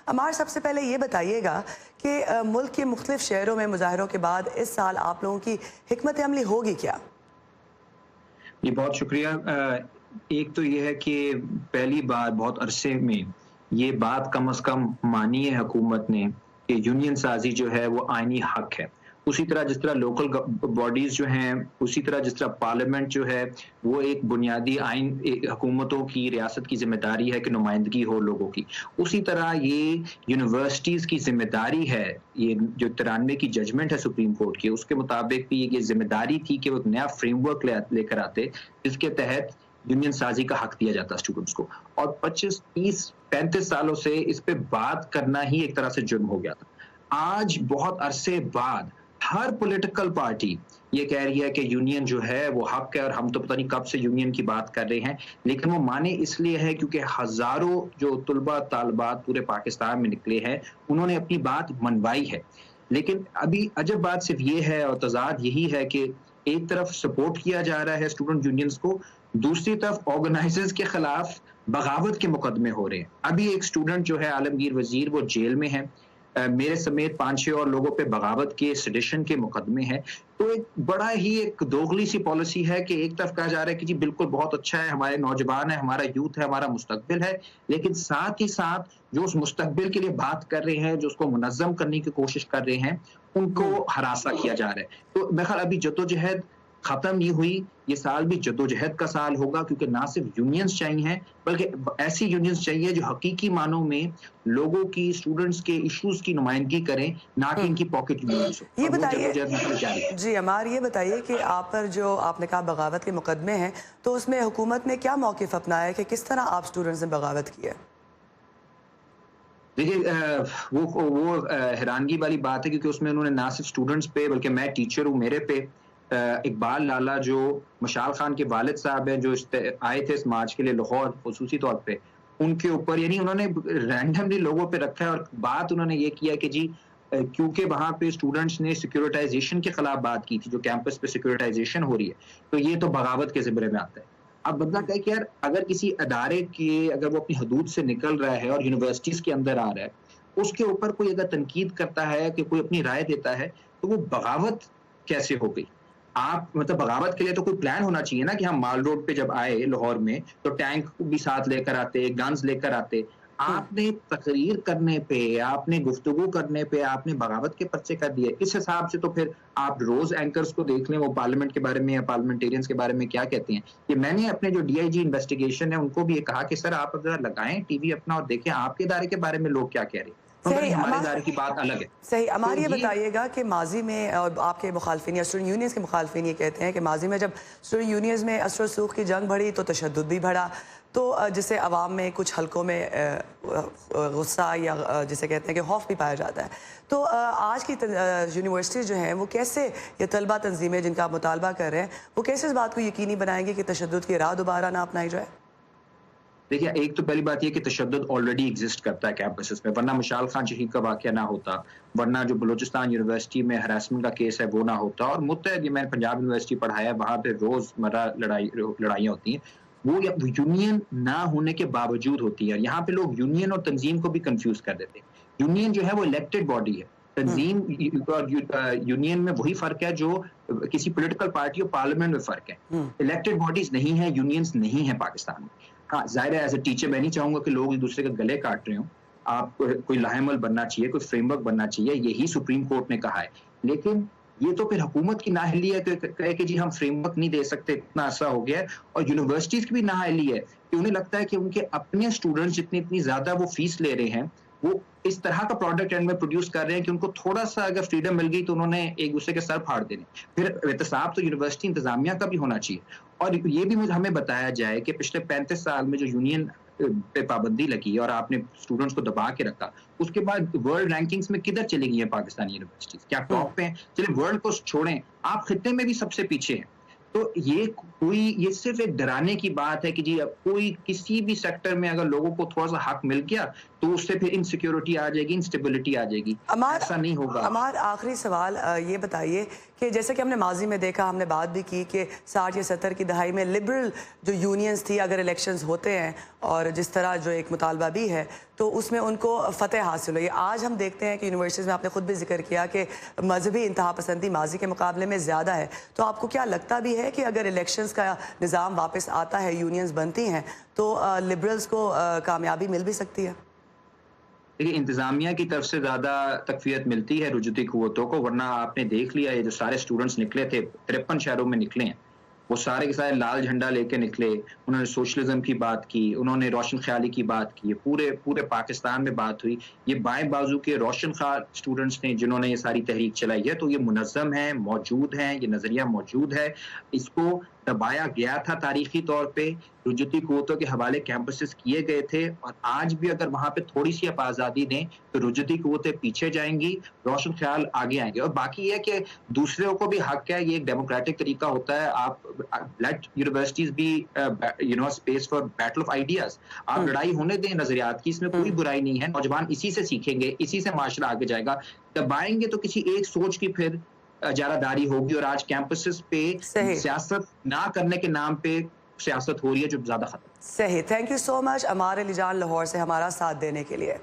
عمار، سب سے پہلے یہ بتائیے گا کہ ملک کے مختلف شہروں میں مظاہروں کے بعد اس سال آپ لوگوں کی حکمت عملی ہوگی کیا؟ جی بہت شکریہ۔ ایک تو یہ ہے کہ پہلی بار بہت عرصے میں یہ بات کم از کم مانی ہے حکومت نے کہ یونین سازی جو ہے وہ آئینی حق ہے۔ اسی طرح جس طرح لوکل باڈیز جو ہیں، اسی طرح جس طرح پارلیمنٹ جو ہے وہ ایک بنیادی آئین حکومتوں کی ریاست کی ذمہ داری ہے کہ نمائندگی ہو لوگوں کی، اسی طرح یہ یونیورسٹیز کی ذمہ داری ہے۔ یہ جو 93 کی ججمنٹ ہے سپریم کورٹ کی، اس کے مطابق بھی یہ ذمہ داری تھی کہ وہ ایک نیا فریم ورک لے کر آتے جس کے تحت یونین سازی کا حق دیا جاتا اسٹوڈنٹس کو، اور 25 30 35 سالوں سے اس پہ بات کرنا ہی ایک طرح سے جرم ہو گیا تھا۔ آج بہت عرصے بعد ہر پولیٹیکل پارٹی یہ کہہ رہی ہے کہ یونین جو ہے وہ حق ہے، اور ہم تو پتہ نہیں کب سے یونین کی بات کر رہے ہیں، لیکن وہ مانے اس لیے ہے کیونکہ ہزاروں جو طلباء طالبات پورے پاکستان میں نکلے ہیں انہوں نے اپنی بات منوائی ہے۔ لیکن ابھی عجب بات صرف یہ ہے اور تضاد یہی ہے کہ ایک طرف سپورٹ کیا جا رہا ہے اسٹوڈنٹ یونینز کو، دوسری طرف آرگنائزرز کے خلاف بغاوت کے مقدمے ہو رہے ہیں۔ ابھی ایک اسٹوڈنٹ جو ہے عالمگیر وزیر وہ جیل میں ہے، میرے سمیت 5-6 اور لوگوں پہ بغاوت کے سیڈیشن کے مقدمے ہیں۔ تو ایک بڑا ہی ایک دوغلی سی پالیسی ہے کہ ایک طرف کہا جا رہا ہے کہ جی بالکل بہت اچھا ہے، ہمارے نوجوان ہیں، ہمارا یوتھ ہے، ہمارا مستقبل ہے، لیکن ساتھ ہی ساتھ جو اس مستقبل کے لیے بات کر رہے ہیں، جو اس کو منظم کرنے کی کوشش کر رہے ہیں، ان کو ہراساں کیا جا رہا ہے۔ تو بہرحال ابھی جدوجہد ختم نہیں ہوئی، یہ سال بھی جدوجہد کا سال ہوگا، کیونکہ نہ صرف یونینز چاہیے ہیں بلکہ ایسی یونینز چاہیے جو حقیقی معنوں میں لوگوں کی، اسٹوڈنٹس کے ایشوز کی نمائندگی کریں، نہ کہ ان کی پاکٹ یونینز ہو۔ یہ بتائیے جی عمار، یہ بتائیے کہ آپ پر جو آپ نے کہا بغاوت کے مقدمے ہیں، تو اس میں حکومت نے کیا موقف اپنایا ہے کہ کس طرح آپ اسٹوڈنٹس نے بغاوت کی ہے؟ دیکھیے وہ حیرانگی والی بات ہے، کیونکہ اس میں انہوں نے نہ صرف اسٹوڈنٹس پہ بلکہ میں ٹیچر ہوں، میرے پہ اقبال لالا جو مشال خان کے والد صاحب ہیں جو آئے تھے اس مارچ کے لیے لاہور خصوصی طور پہ، ان کے اوپر یعنی انہوں نے رینڈملی لوگوں پہ رکھا ہے، اور بات انہوں نے یہ کیا کہ جی کیونکہ وہاں پہ اسٹوڈنٹس نے سیکورٹائزیشن کے خلاف بات کی تھی، جو کیمپس پہ سیکورٹائزیشن ہو رہی ہے، تو یہ تو بغاوت کے زمرے میں آتا ہے۔ اب بدلا کہے کہ یار اگر کسی ادارے کے اگر وہ اپنی حدود سے نکل رہا ہے اور یونیورسٹیز کے اندر آ رہا ہے، اس کے اوپر کوئی اگر تنقید کرتا ہے کہ کوئی اپنی رائے دیتا ہے، تو وہ بغاوت کیسے ہو گئی؟ آپ مطلب بغاوت کے لیے تو کوئی پلان ہونا چاہیے نا، کہ ہم مال روڈ پہ جب آئے لاہور میں تو ٹینک بھی ساتھ لے کر آتے، گنز لے کر آتے۔ آپ نے تقریر کرنے پہ، آپ نے گفتگو کرنے پہ آپ نے بغاوت کے پرچے کر دیے۔ اس حساب سے تو پھر آپ روز اینکرز کو دیکھ لیں، وہ پارلیمنٹ کے بارے میں یا پارلیمنٹیرینز کے بارے میں کیا کہتے ہیں۔ کہ میں نے اپنے جو ڈی آئی جی انویسٹیگیشن ہے ان کو بھی یہ کہا کہ سر آپ ذرا لگائیں ٹی وی اپنا اور دیکھیں آپ کے ادارے کے بارے میں لوگ کیا کہہ رہے ہیں، ہمارے ادارے کی بات الگ ہے۔ صحیح عمار، یہ بتائیے گا کہ ماضی میں اور آپ کے مخالفین یا اسٹوڈنٹ یونینز کے مخالفین یہ کہتے ہیں کہ ماضی میں جب اسٹوڈنٹ یونینز میں اثر و رسوخ کی جنگ بڑھی تو تشدد بھی بڑھا، تو جسے عوام میں کچھ حلقوں میں غصہ یا جسے کہتے ہیں کہ خوف بھی پایا جاتا ہے۔ تو آج کی یونیورسٹیز جو ہیں وہ کیسے، یہ طلبہ تنظیمیں جن کا آپ مطالبہ کر رہے ہیں، وہ کیسے اس بات کو یقینی بنائیں گے کہ تشدد کی راہ دوبارہ نہ اپنائی جائے؟ دیکھیے ایک تو پہلی بات یہ کہ تشدد آلریڈی ایگزسٹ کرتا ہے کیمپسز میں، ورنہ مشال خان شہید کا واقعہ نہ ہوتا، ورنہ جو بلوچستان یونیورسٹی میں ہراسمنٹ کا کیس ہے وہ نہ ہوتا، اور متحد میں نے پنجاب یونیورسٹی پڑھایا ہے، وہاں پہ روزمرہ لڑائیاں ہوتی ہیں، وہ یونین نہ ہونے کے باوجود ہوتی ہے۔ یہاں پہ لوگ یونین اور تنظیم کو بھی کنفیوز کر دیتے ہیں۔ یونین جو ہے وہ الیکٹڈ باڈی ہے، تنظیم اور یونین میں وہی فرق ہے جو کسی پولیٹیکل پارٹی اور پارلیمنٹ میں فرق ہے۔ الیکٹڈ باڈیز نہیں ہیں، یونینز نہیں ہیں پاکستان میں۔ ہاں ظاہر ہے ایز اے ٹیچر میں نہیں چاہوں گا کہ لوگ ایک دوسرے کے گلے کاٹ رہے ہوں، آپ کوئی لاہ عمل بننا چاہیے، کوئی فریم ورک بننا چاہیے، یہی سپریم کورٹ نے کہا ہے۔ لیکن یہ تو پھر حکومت کی نااہلی ہے کہ جی ہم فریم ورک نہیں دے سکتے، اتنا عرصہ ہو گیا ہے، اور یونیورسٹیز کی بھی نااہلی ہے کہ انہیں لگتا ہے کہ ان کے اپنے اسٹوڈنٹس اتنی زیادہ وہ فیس لے رہے ہیں، وہ اس طرح کا پروڈکٹ اینڈ میں پروڈیوس کر رہے ہیں کہ ان کو تھوڑا سا اگر فریڈم مل گئی تو انہوں نے ایک دوسرے کے سر پھاڑ دینے۔ پھر احتساب تو یونیورسٹی انتظامیہ کا بھی ہونا چاہیے، اور یہ بھی ہمیں بتایا جائے کہ پچھلے 35 سال میں جو یونین پہ پابندی لگی اور آپ نے اسٹوڈنٹس کو دبا کے رکھا، اس کے بعد ورلڈ رینکنگز میں کدھر چلی گئی ہیں پاکستانی یونیورسٹیز؟ کیا ٹاپ پہ ہیں؟ چلیں ورلڈ کو چھوڑیں، آپ خطے میں بھی سب سے پیچھے ہیں۔ تو یہ صرف ایک ڈرانے کی بات ہے کہ جی کوئی کسی بھی سیکٹر میں اگر لوگوں کو تھوڑا سا حق مل گیا تو اس سے پھر انسیکیورٹی آ جائے گی, انسٹیبلٹی آ جائے گی. ایسا نہیں ہوگا. عمار, آخری سوال یہ بتائیے کہ جیسے کہ ہم نے ماضی میں دیکھا, ہم نے بات بھی کی کہ 60 یا 70 کی دہائی میں لبرل جو یونینز تھی, اگر الیکشنز ہوتے ہیں اور جس طرح جو ایک مطالبہ بھی ہے تو اس میں ان کو فتح حاصل ہوئی. آج ہم دیکھتے ہیں کہ یونیورسٹیز میں آپ نے خود بھی ذکر کیا کہ مذہبی انتہا پسندی ماضی کے مقابلے میں زیادہ ہے. تو آپ کو کیا لگتا بھی ہے کہ اگر الیکشنز کا نظام واپس آتا ہے, یونینز بنتی ہیں, تو لبرلز کو کامیابی مل بھی سکتی ہے؟ دیکھیے, انتظامیہ کی طرف سے زیادہ تقویت ملتی ہے رجوتی قوتوں کو, ورنہ آپ نے دیکھ لیا یہ جو سارے سٹوڈنٹس نکلے تھے 53 شہروں میں نکلے ہیں, وہ سارے کے سارے لال جھنڈا لے کے نکلے. انہوں نے سوشلزم کی بات کی, انہوں نے روشن خیالی کی بات کی, پورے پاکستان میں بات ہوئی. یہ بائیں بازو کے روشن خیال سٹوڈنٹس نے جنہوں نے یہ ساری تحریک چلائی ہے, تو یہ منظم ہیں, موجود ہیں, یہ نظریہ موجود ہے. اس کو دبایا گیا تھا تاریخی طور پہ, رجوتی قوتوں کے حوالے کیمپسز کیے گئے تھے, اور آج بھی اگر وہاں پہ تھوڑی سی آپ آزادی دیں تو رجوتی قوتیں پیچھے جائیں گی, روشن خیال آگے آئیں گے. اور باقی یہ کہ دوسروں کو بھی حق ہے, یہ ایک ڈیموکریٹک طریقہ ہوتا ہے. آپ لیٹ یونیورسٹیز بھی space for battle of ideas, آپ لڑائی ہونے دیں نظریات کی, اس میں کوئی برائی نہیں ہے. نوجوان اسی سے سیکھیں گے, اسی سے معاشرہ آگے جائے گا. دبائیں گے تو کسی ایک سوچ کی پھر اجارہ داری ہوگی, اور آج کیمپسز پہ سیاست نہ کرنے کے نام پہ سیاست ہو رہی ہے جو زیادہ خطرہ. صحیح. تھینک یو سو مچ عمار علی جان لاہور سے ہمارا ساتھ دینے کے لیے.